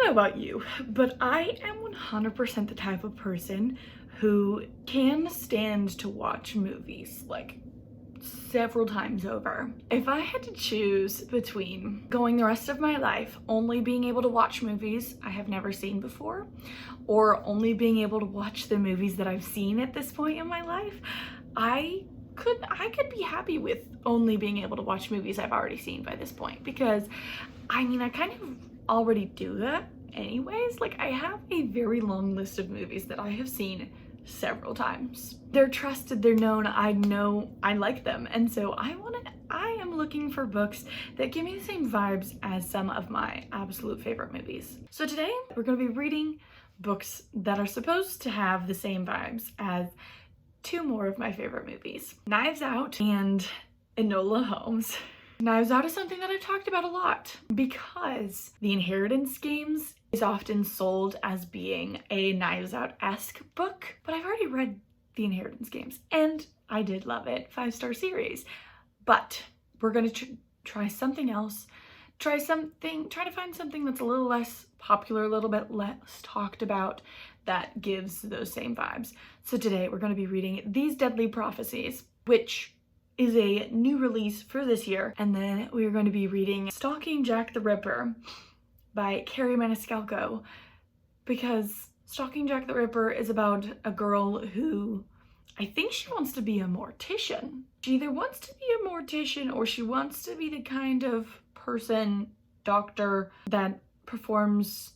don't know about you, but I am 100% the type of person who can stand to watch movies like several times over. If I had to choose between going the rest of my life only being able to watch movies I have never seen before, or only being able to watch the movies that I've seen at this point in my life, I could be happy with only being able to watch movies I've already seen by this point, because I mean, I kind of already do that anyways. Like, I have a very long list of movies that I have seen several times. They're trusted, they're known, I know I like them, and so I am looking for books that give me the same vibes as some of my absolute favorite movies. So today we're going to be reading books that are supposed to have the same vibes as two more of my favorite movies, Knives Out and Enola Holmes. Knives Out is something that I've talked about a lot because the inheritance games is often sold as being a Knives Out-esque book, but I've already read the inheritance games and I did love it. 5-star series. But we're gonna try something else. Try to find something that's a little less popular, a little bit less talked about, that gives those same vibes. So today we're going to be reading These Deadly Prophecies, which is a new release for this year. And then we are going to be reading Stalking Jack the Ripper by Carrie Maniscalco, because Stalking Jack the Ripper is about a girl who, I think she wants to be a mortician. She either wants to be a mortician or she wants to be the kind of person, doctor, that performs,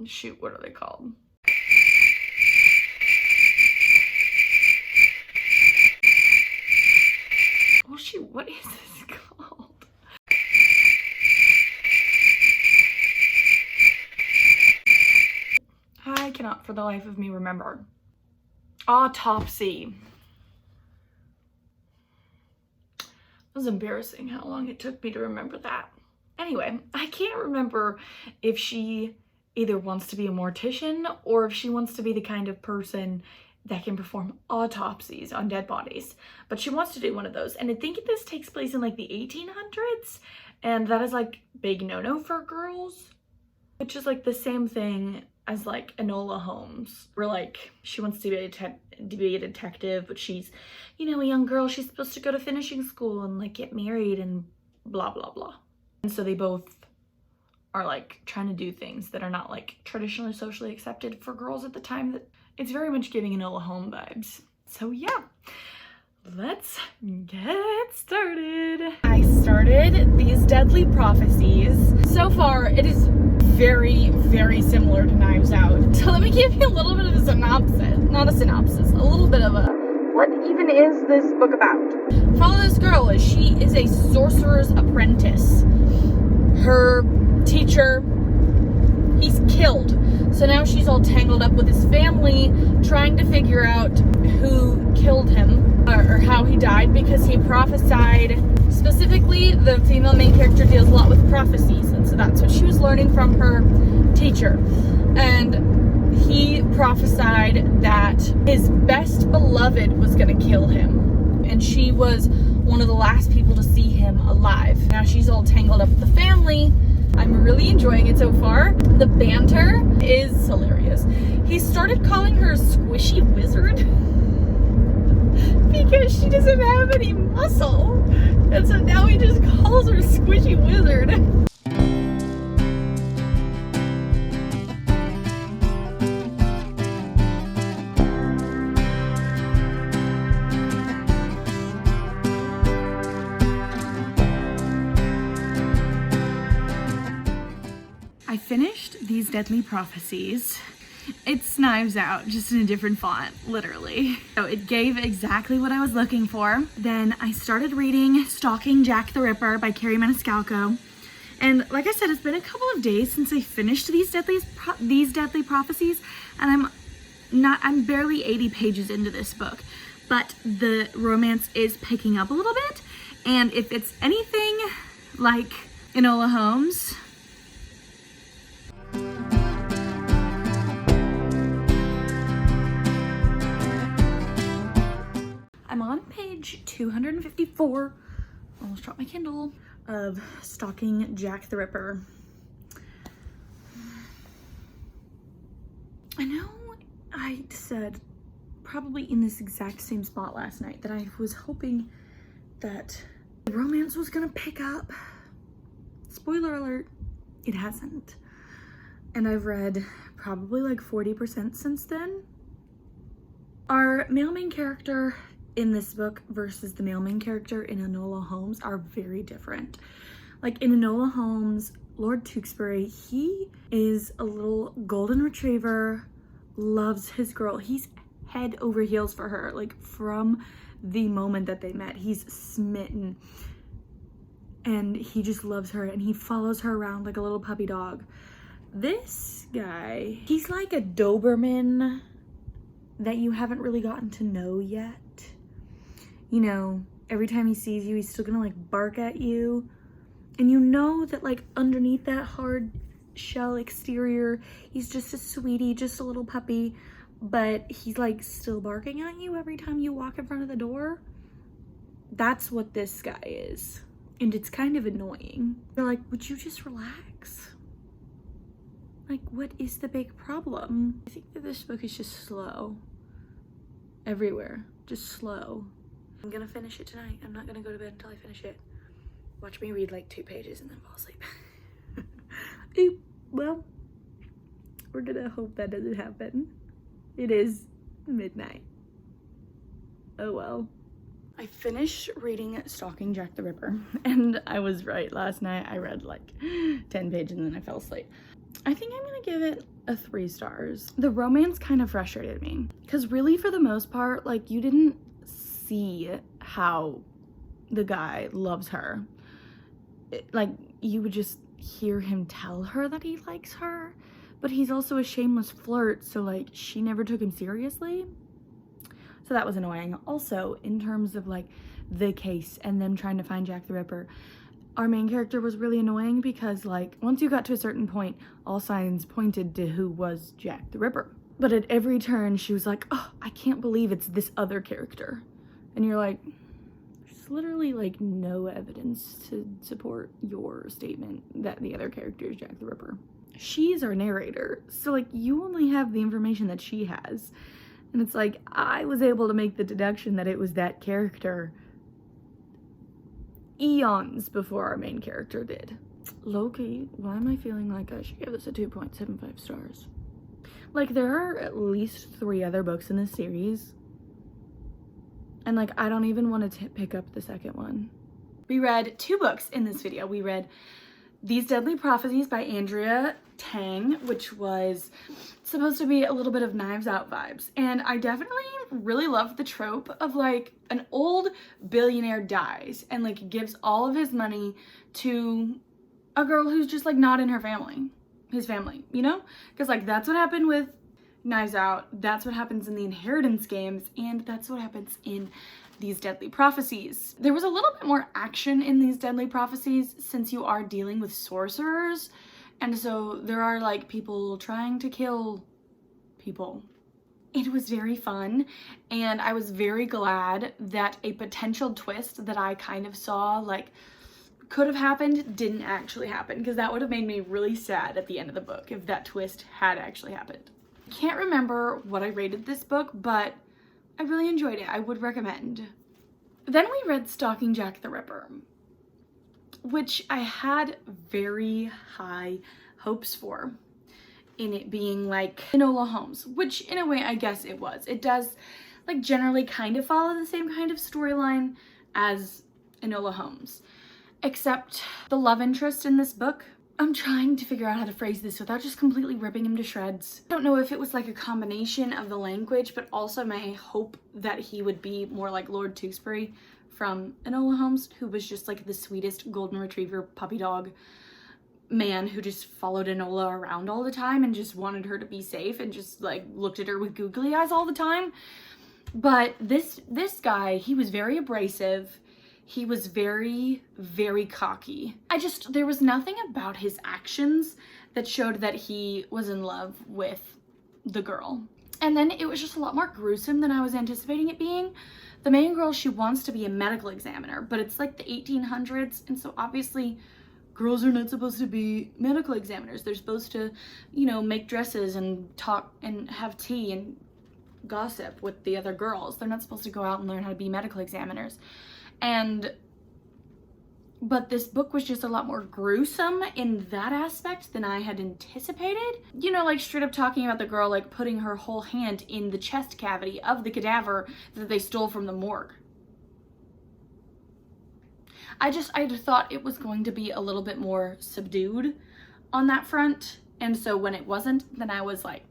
shoot, what are they called? Oh shoot, what is this called? I cannot for the life of me remember. Autopsy. It was embarrassing how long it took me to remember that. Anyway, I can't remember if she either wants to be a mortician or if she wants to be the kind of person that can perform autopsies on dead bodies, but she wants to do one of those. And I think this takes place in like the 1800s, and that is like big no-no for girls, which is like the same thing as like Enola Holmes, where like she wants to be a detective, but she's, you know, a young girl, she's supposed to go to finishing school and like get married and blah blah blah. And so they both are like trying to do things that are not like traditionally socially accepted for girls at the time. That it's very much giving Enola Holmes vibes. So yeah, let's get started. I started These Deadly Prophecies. So far it is very, very similar to Knives Out. So let me give you a little bit of a synopsis. Not a synopsis, a little bit of a, what even is this book about? Follow this girl as she is a sorcerer's apprentice. Her teacher, he's killed. So now she's all tangled up with his family, trying to figure out who killed him or how he died, because he prophesied. Specifically, the female main character deals a lot with prophecies, and so that's what she was learning from her teacher. And he prophesied that his best beloved was going to kill him, and she was one of the last people to see him alive. Now she's all tangled up with the family. I'm really enjoying it so far. The banter is hilarious. He started calling her Squishy Wizard because she doesn't have any muscle. And so now he just calls her Squishy Wizard. I finished These Deadly Prophecies. It's Knives Out, just in a different font, literally. So it gave exactly what I was looking for. Then I started reading Stalking Jack the Ripper by Carrie Maniscalco. And like I said, it's been a couple of days since I finished These Deadly Prophecies, and I'm barely 80 pages into this book, but the romance is picking up a little bit. And if it's anything like Enola Holmes, I'm on page 254, almost dropped my Kindle, of Stalking Jack the Ripper. I know I said probably in this exact same spot last night that I was hoping that the romance was gonna pick up. Spoiler alert, it hasn't. And I've read probably like 40% since then. Our male main character in this book versus the male main character in Enola Holmes are very different. Like in Enola Holmes, Lord Tewkesbury, he is a little golden retriever, loves his girl. He's head over heels for her. Like from the moment that they met, he's smitten. And he just loves her and he follows her around like a little puppy dog. This guy, he's like a Doberman that you haven't really gotten to know yet. You know, every time he sees you, he's still gonna like bark at you. And you know that like underneath that hard shell exterior, he's just a sweetie, just a little puppy, but he's like still barking at you every time you walk in front of the door. That's what this guy is. And it's kind of annoying. They're like, would you just relax? Like, what is the big problem? I think that this book is just slow. Everywhere, just slow. I'm gonna finish it tonight. I'm not gonna go to bed until I finish it. Watch me read like 2 pages and then fall asleep. Oop, well, we're gonna hope that doesn't happen. It is midnight. Oh well. I finished reading Stalking Jack the Ripper, and I was right. Last night I read like 10 pages and then I fell asleep. I think I'm gonna give it a 3 stars. The romance kind of frustrated me because really for the most part, like you didn't see how the guy loves her. Like you would just hear him tell her that he likes her, but he's also a shameless flirt, so like she never took him seriously. So that was annoying. Also, in terms of like the case and them trying to find Jack the Ripper, our main character was really annoying because like once you got to a certain point, all signs pointed to who was Jack the Ripper. But at every turn she was like, oh, I can't believe it's this other character. And you're like, there's literally like no evidence to support your statement that the other character is Jack the Ripper. She's our narrator, so like you only have the information that she has. And it's like, I was able to make the deduction that it was that character eons before our main character did. Low-key, why am I feeling like I should give this a 2.75 stars? Like, there are at least 3 other books in this series. And like, I don't even want to pick up the second one. We read 2 books in this video. We read These Deadly Prophecies by Andrea Tang, which was supposed to be a little bit of Knives Out vibes. And I definitely really loved the trope of like an old billionaire dies and like gives all of his money to a girl who's just like not in her family, his family, you know? Because like that's what happened with Knives Out, that's what happens in the inheritance games, and that's what happens in These Deadly Prophecies. There was a little bit more action in These Deadly Prophecies since you are dealing with sorcerers. And so there are like people trying to kill people. It was very fun, and I was very glad that a potential twist that I kind of saw like could have happened didn't actually happen, because that would have made me really sad at the end of the book if that twist had actually happened. I can't remember what I rated this book, but I really enjoyed it. I would recommend. Then we read Stalking Jack the Ripper, which I had very high hopes for, in it being like Enola Holmes, which in a way I guess it was. It does like generally kind of follow the same kind of storyline as Enola Holmes, except the love interest in this book, I'm trying to figure out how to phrase this without just completely ripping him to shreds. I don't know if it was like a combination of the language, but also my hope that he would be more like Lord Tewkesbury from Enola Holmes, who was just like the sweetest golden retriever puppy dog man who just followed Enola around all the time and just wanted her to be safe and just like looked at her with googly eyes all the time. But this guy, he was very abrasive. He was very, very cocky. There was nothing about his actions that showed that he was in love with the girl. And then it was just a lot more gruesome than I was anticipating it being. The main girl, she wants to be a medical examiner, but it's like the 1800s, and so obviously girls are not supposed to be medical examiners. They're supposed to, you know, make dresses and talk and have tea and gossip with the other girls. They're not supposed to go out and learn how to be medical examiners. But this book was just a lot more gruesome in that aspect than I had anticipated. You know, like straight up talking about the girl like putting her whole hand in the chest cavity of the cadaver that they stole from the morgue. I thought it was going to be a little bit more subdued on that front. And so when it wasn't, then I was like,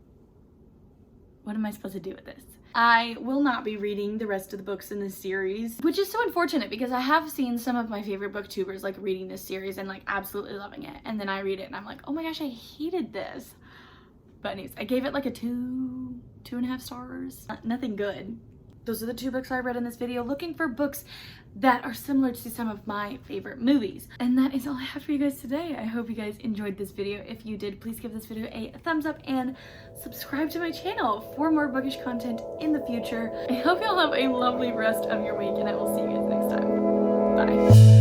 what am I supposed to do with this? I will not be reading the rest of the books in this series, which is so unfortunate because I have seen some of my favorite booktubers like reading this series and like absolutely loving it. And then I read it and I'm like, oh my gosh, I hated this. But anyways, I gave it like a 2.5 stars. Nothing good. Those are the 2 books I read in this video, looking for books that are similar to some of my favorite movies. And that is all I have for you guys today. I hope you guys enjoyed this video. If you did, please give this video a thumbs up and subscribe to my channel for more bookish content in the future. I hope y'all have a lovely rest of your week and I will see you guys next time. Bye.